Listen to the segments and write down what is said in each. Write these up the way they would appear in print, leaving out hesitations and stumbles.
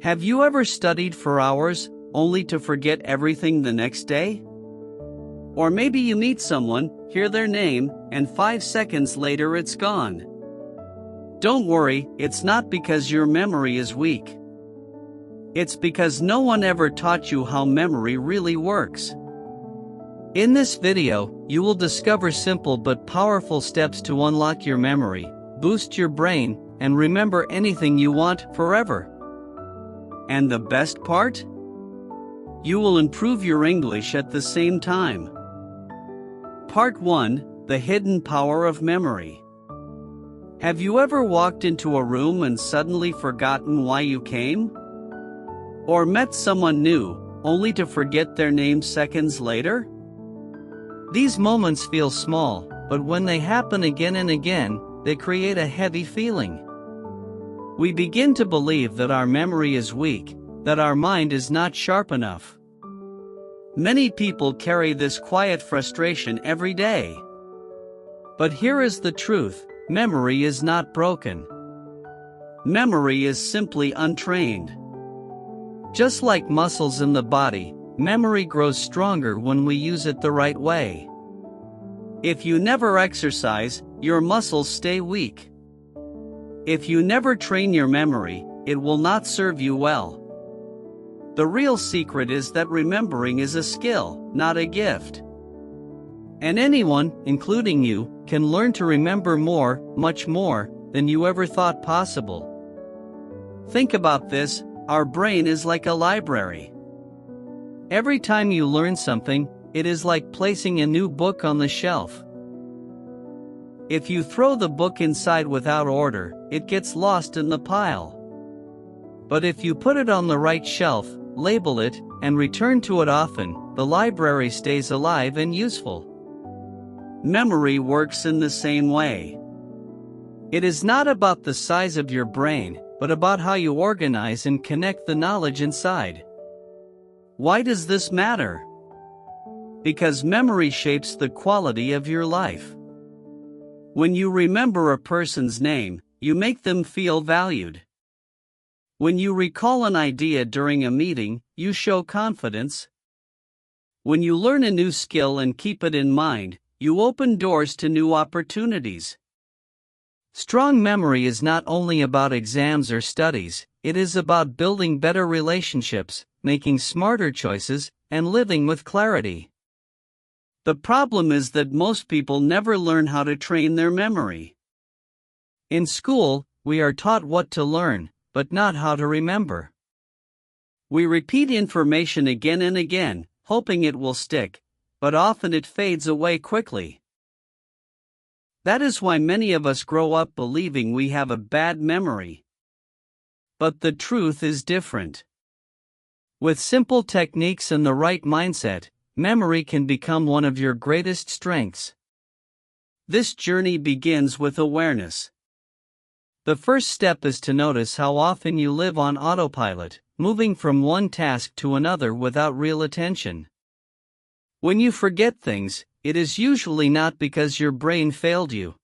Have you ever studied for hours, only to forget everything the next day? Or maybe you meet someone, hear their name, and 5 seconds later it's gone. Don't worry, it's not because your memory is weak. It's because no one ever taught you how memory really works. In this video, you will discover simple but powerful steps to unlock your memory, boost your brain, and remember anything you want forever. And the best part? You will improve your English at the same time. Part 1: The Hidden Power of Memory. Have you ever walked into a room and suddenly forgotten why you came? Or met someone new, only to forget their name seconds later? These moments feel small, but when they happen again and again, they create a heavy feeling. We begin to believe that our memory is weak, that our mind is not sharp enough. Many people carry this quiet frustration every day. But here is the truth: memory is not broken. Memory is simply untrained. Just like muscles in the body, memory grows stronger when we use it the right way. If you never exercise, your muscles stay weak. If you never train your memory, it will not serve you well. The real secret is that remembering is a skill, not a gift. And anyone, including you, can learn to remember more, much more, than you ever thought possible. Think about this: our brain is like a library. Every time you learn something, it is like placing a new book on the shelf. If you throw the book inside without order, it gets lost in the pile. But if you put it on the right shelf, label it, and return to it often, the library stays alive and useful. Memory works in the same way. It is not about the size of your brain, but about how you organize and connect the knowledge inside. Why does this matter? Because memory shapes the quality of your life. When you remember a person's name, you make them feel valued. When you recall an idea during a meeting, you show confidence. When you learn a new skill and keep it in mind, you open doors to new opportunities. Strong memory is not only about exams or studies, it is about building better relationships, making smarter choices, and living with clarity. The problem is that most people never learn how to train their memory. In school, we are taught what to learn, but not how to remember. We repeat information again and again, hoping it will stick, but often it fades away quickly. That is why many of us grow up believing we have a bad memory. But the truth is different. With simple techniques and the right mindset, memory can become one of your greatest strengths. This journey begins with awareness. The first step is to notice how often you live on autopilot, moving from one task to another without real attention. When you forget things, it is usually not because your brain failed you.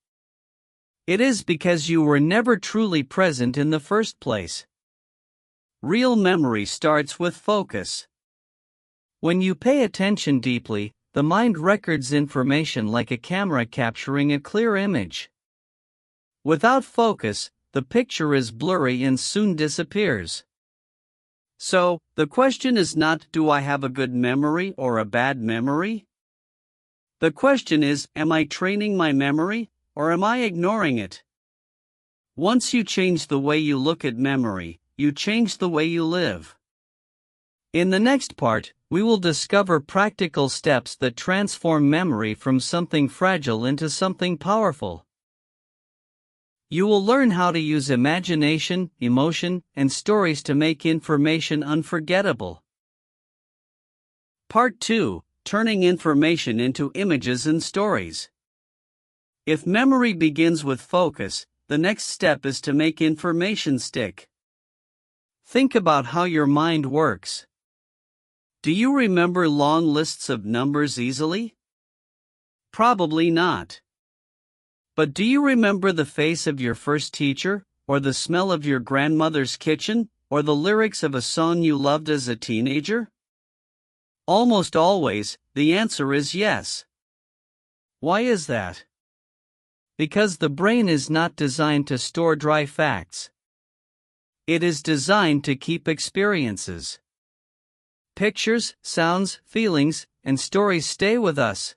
It is because you were never truly present in the first place. Real memory starts with focus. When you pay attention deeply, the mind records information like a camera capturing a clear image. Without focus, the picture is blurry and soon disappears. So, the question is not, do I have a good memory or a bad memory? The question is, am I training my memory, or am I ignoring it? Once you change the way you look at memory, you change the way you live. In the next part, we will discover practical steps that transform memory from something fragile into something powerful. You will learn how to use imagination, emotion, and stories to make information unforgettable. Part 2: Turning information into images and stories. If memory begins with focus, the next step is to make information stick. Think about how your mind works. Do you remember long lists of numbers easily? Probably not. But do you remember the face of your first teacher, or the smell of your grandmother's kitchen, or the lyrics of a song you loved as a teenager? Almost always, the answer is yes. Why is that? Because the brain is not designed to store dry facts. It is designed to keep experiences. Pictures, sounds, feelings, and stories stay with us.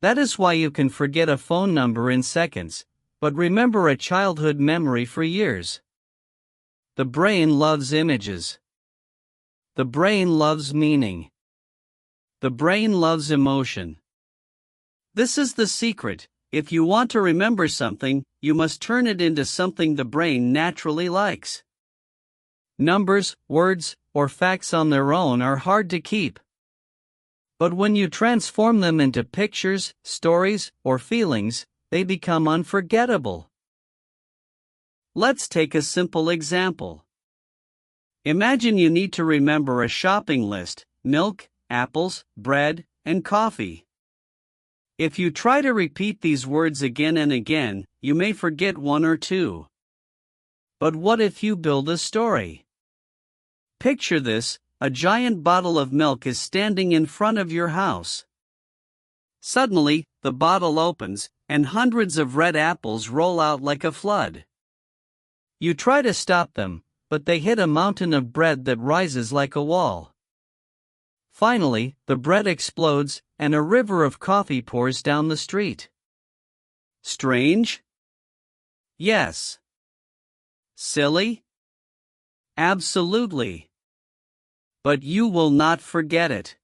That is why you can forget a phone number in seconds, but remember a childhood memory for years. The brain loves images. The brain loves meaning. The brain loves emotion. This is the secret. If you want to remember something, you must turn it into something the brain naturally likes. Numbers, words, or facts on their own are hard to keep. But when you transform them into pictures, stories, or feelings, they become unforgettable. Let's take a simple example. Imagine you need to remember a shopping list: milk, apples, bread, and coffee. If you try to repeat these words again and again, you may forget one or two. But what if you build a story? Picture this: a giant bottle of milk is standing in front of your house. Suddenly, the bottle opens, and hundreds of red apples roll out like a flood. You try to stop them, but they hit a mountain of bread that rises like a wall. Finally, the bread explodes, and a river of coffee pours down the street. Strange? Yes. Silly? Absolutely. But you will not forget it.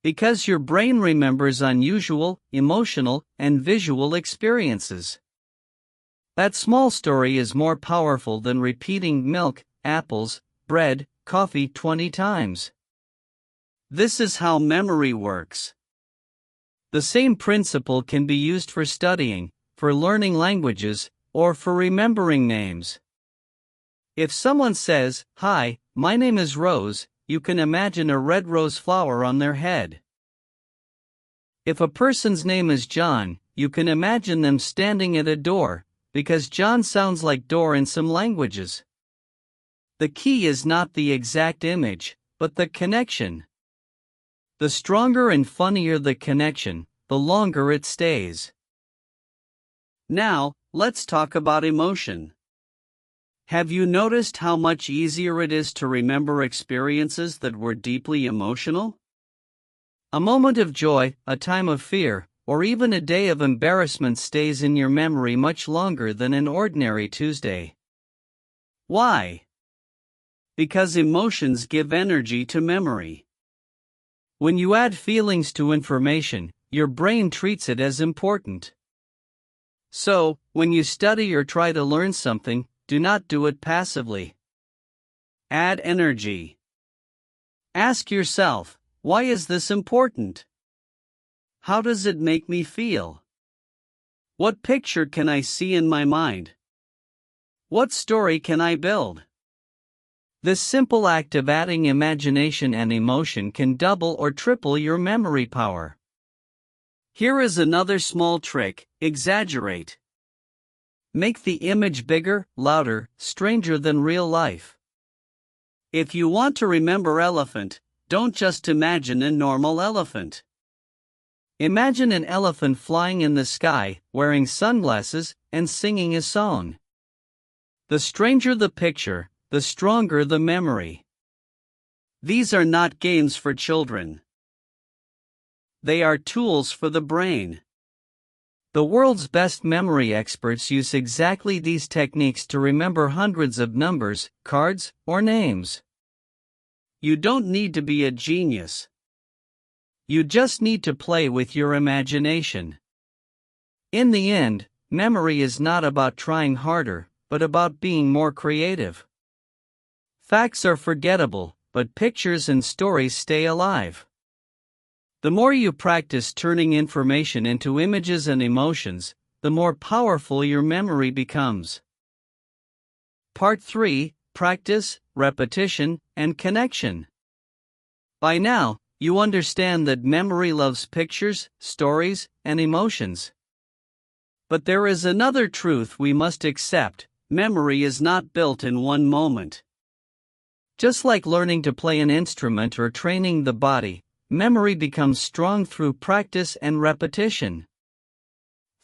Because your brain remembers unusual, emotional, and visual experiences. That small story is more powerful than repeating milk, apples, bread, coffee 20 times. This is how memory works. The same principle can be used for studying, for learning languages, or for remembering names. If someone says, "Hi, my name is Rose," you can imagine a red rose flower on their head. If a person's name is John, you can imagine them standing at a door, because John sounds like door in some languages. The key is not the exact image, but the connection. The stronger and funnier the connection, the longer it stays. Now, let's talk about emotion. Have you noticed how much easier it is to remember experiences that were deeply emotional? A moment of joy, a time of fear, or even a day of embarrassment stays in your memory much longer than an ordinary Tuesday. Why? Because emotions give energy to memory. When you add feelings to information, your brain treats it as important. So, when you study or try to learn something, do not do it passively. Add energy. Ask yourself, why is this important? How does it make me feel? What picture can I see in my mind? What story can I build? This simple act of adding imagination and emotion can double or triple your memory power. Here is another small trick: exaggerate. Make the image bigger, louder, stranger than real life. If you want to remember elephant, don't just imagine a normal elephant. Imagine an elephant flying in the sky, wearing sunglasses, and singing a song. The stranger the picture, the stronger the memory. These are not games for children. They are tools for the brain. The world's best memory experts use exactly these techniques to remember hundreds of numbers, cards, or names. You don't need to be a genius. You just need to play with your imagination. In the end, memory is not about trying harder, but about being more creative. Facts are forgettable, but pictures and stories stay alive. The more you practice turning information into images and emotions, the more powerful your memory becomes. Part 3: Practice, Repetition, and Connection. By now, you understand that memory loves pictures, stories, and emotions. But there is another truth we must accept: memory is not built in one moment. Just like learning to play an instrument or training the body, memory becomes strong through practice and repetition.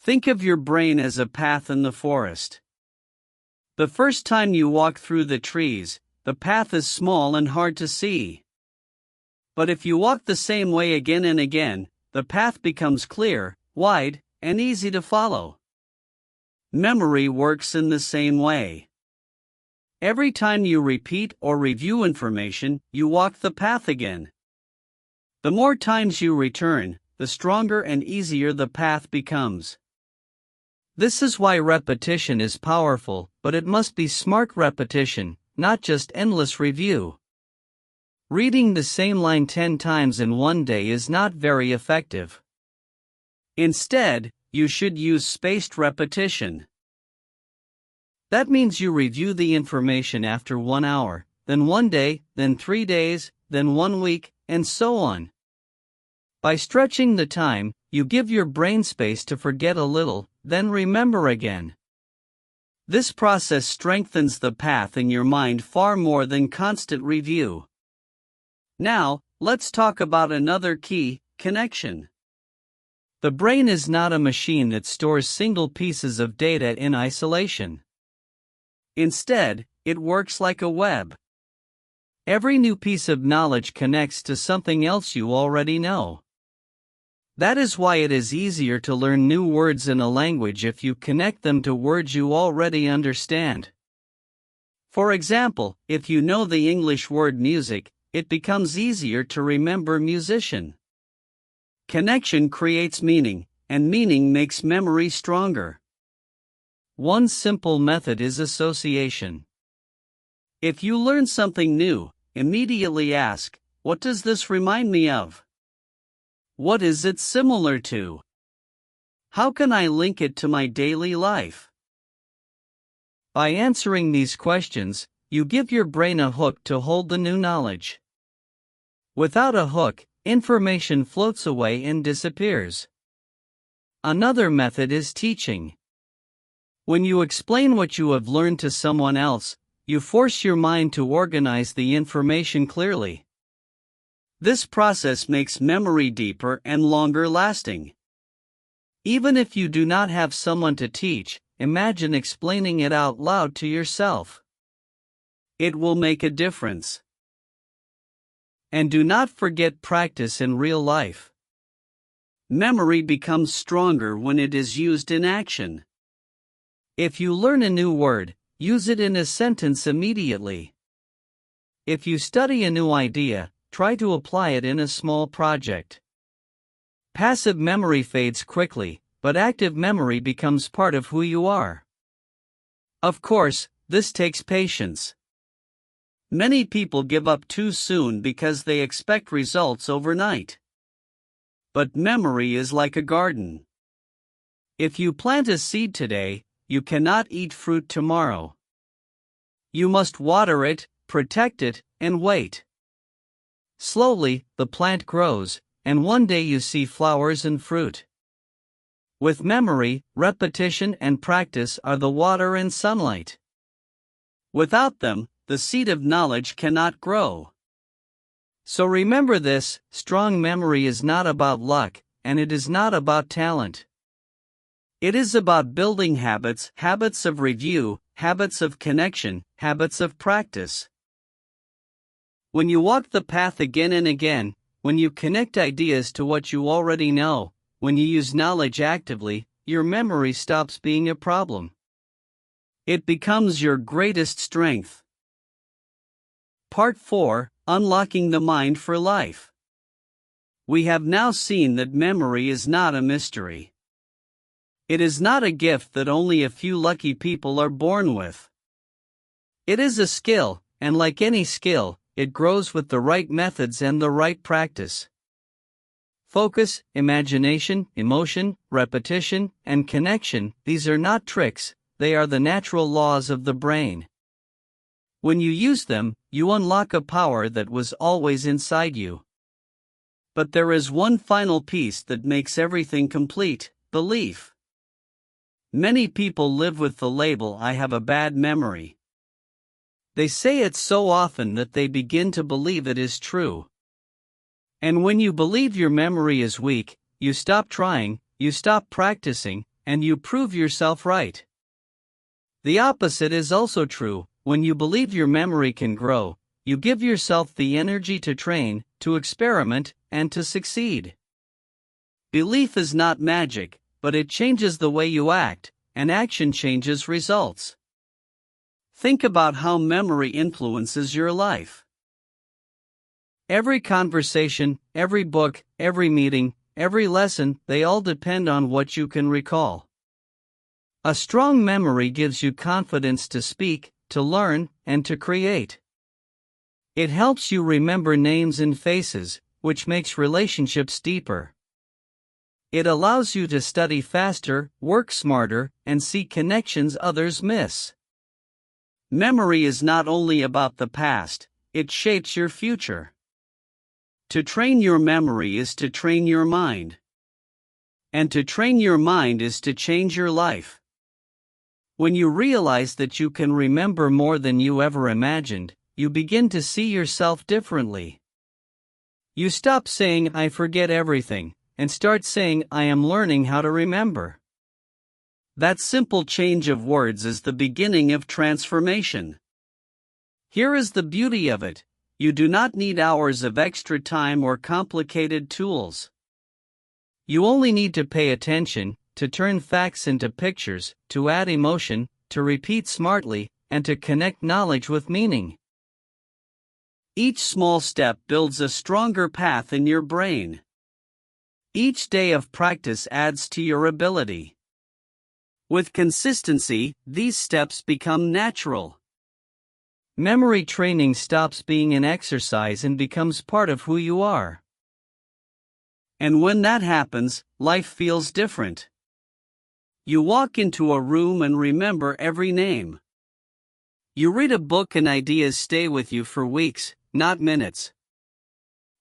Think of your brain as a path in the forest. The first time you walk through the trees, the path is small and hard to see. But if you walk the same way again and again, the path becomes clear, wide, and easy to follow. Memory works in the same way. Every time you repeat or review information, you walk the path again. The more times you return, the stronger and easier the path becomes. This is why repetition is powerful, but it must be smart repetition, not just endless review. Reading the same line 10 times in one day is not very effective. Instead, you should use spaced repetition. That means you review the information after 1 hour, then 1 day, then 3 days, then 1 week, and so on. By stretching the time, you give your brain space to forget a little, then remember again. This process strengthens the path in your mind far more than constant review. Now, let's talk about another key: connection. The brain is not a machine that stores single pieces of data in isolation. Instead, it works like a web. Every new piece of knowledge connects to something else you already know. That is why it is easier to learn new words in a language if you connect them to words you already understand. For example, if you know the English word music, it becomes easier to remember musician. Connection creates meaning, and meaning makes memory stronger. One simple method is association. If you learn something new, immediately ask, "What does this remind me of? What is it similar to? How can I link it to my daily life?" By answering these questions, you give your brain a hook to hold the new knowledge. Without a hook, information floats away and disappears. Another method is teaching. When you explain what you have learned to someone else, you force your mind to organize the information clearly. This process makes memory deeper and longer lasting. Even if you do not have someone to teach, imagine explaining it out loud to yourself. It will make a difference. And do not forget practice in real life. Memory becomes stronger when it is used in action. If you learn a new word, use it in a sentence immediately. If you study a new idea, try to apply it in a small project. Passive memory fades quickly, but active memory becomes part of who you are. Of course, this takes patience. Many people give up too soon because they expect results overnight. But memory is like a garden. If you plant a seed today, you cannot eat fruit tomorrow. You must water it, protect it, and wait. Slowly, the plant grows, and one day you see flowers and fruit. With memory, repetition and practice are the water and sunlight. Without them, the seed of knowledge cannot grow. So remember this: strong memory is not about luck, and it is not about talent. It is about building habits, habits of review, habits of connection, habits of practice. When you walk the path again and again, when you connect ideas to what you already know, when you use knowledge actively, your memory stops being a problem. It becomes your greatest strength. Part 4: Unlocking the Mind for Life. We have now seen that memory is not a mystery. It is not a gift that only a few lucky people are born with. It is a skill, and like any skill, it grows with the right methods and the right practice. Focus, imagination, emotion, repetition, and connection, these are not tricks, they are the natural laws of the brain. When you use them, you unlock a power that was always inside you. But there is one final piece that makes everything complete: belief. Many people live with the label "I have a bad memory." They say it so often that they begin to believe it is true. And when you believe your memory is weak, you stop trying, you stop practicing, and you prove yourself right. The opposite is also true. When you believe your memory can grow, you give yourself the energy to train, to experiment, and to succeed. Belief is not magic, but it changes the way you act, and action changes results. Think about how memory influences your life. Every conversation, every book, every meeting, every lesson, they all depend on what you can recall. A strong memory gives you confidence to speak, to learn, and to create. It helps you remember names and faces, which makes relationships deeper. It allows you to study faster, work smarter, and see connections others miss. Memory is not only about the past, it shapes your future. To train your memory is to train your mind. And to train your mind is to change your life. When you realize that you can remember more than you ever imagined, you begin to see yourself differently. You stop saying, "I forget everything," and start saying, "I am learning how to remember." That simple change of words is the beginning of transformation. Here is the beauty of it. You do not need hours of extra time or complicated tools. You only need to pay attention, to turn facts into pictures, to add emotion, to repeat smartly, and to connect knowledge with meaning. Each small step builds a stronger path in your brain. Each day of practice adds to your ability. With consistency, these steps become natural. Memory training stops being an exercise and becomes part of who you are. And when that happens, life feels different. You walk into a room and remember every name. You read a book and ideas stay with you for weeks, not minutes.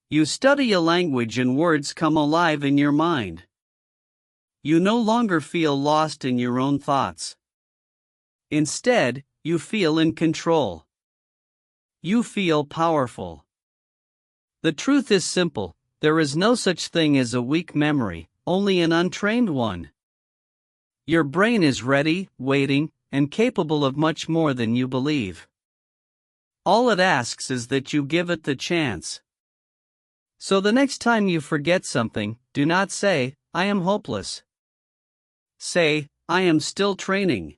You study a language and words come alive in your mind. You no longer feel lost in your own thoughts. Instead, you feel in control. You feel powerful. The truth is simple: there is no such thing as a weak memory, only an untrained one. Your brain is ready, waiting, and capable of much more than you believe. All it asks is that you give it the chance. So the next time you forget something, do not say, "I am hopeless." Say, "I am still training."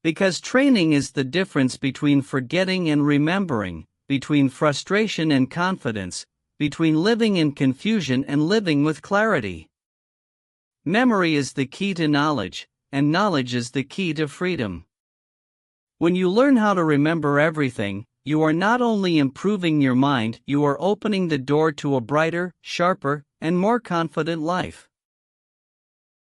Because training is the difference between forgetting and remembering, between frustration and confidence, between living in confusion and living with clarity. Memory is the key to knowledge, and knowledge is the key to freedom. When you learn how to remember everything, you are not only improving your mind, you are opening the door to a brighter, sharper, and more confident life.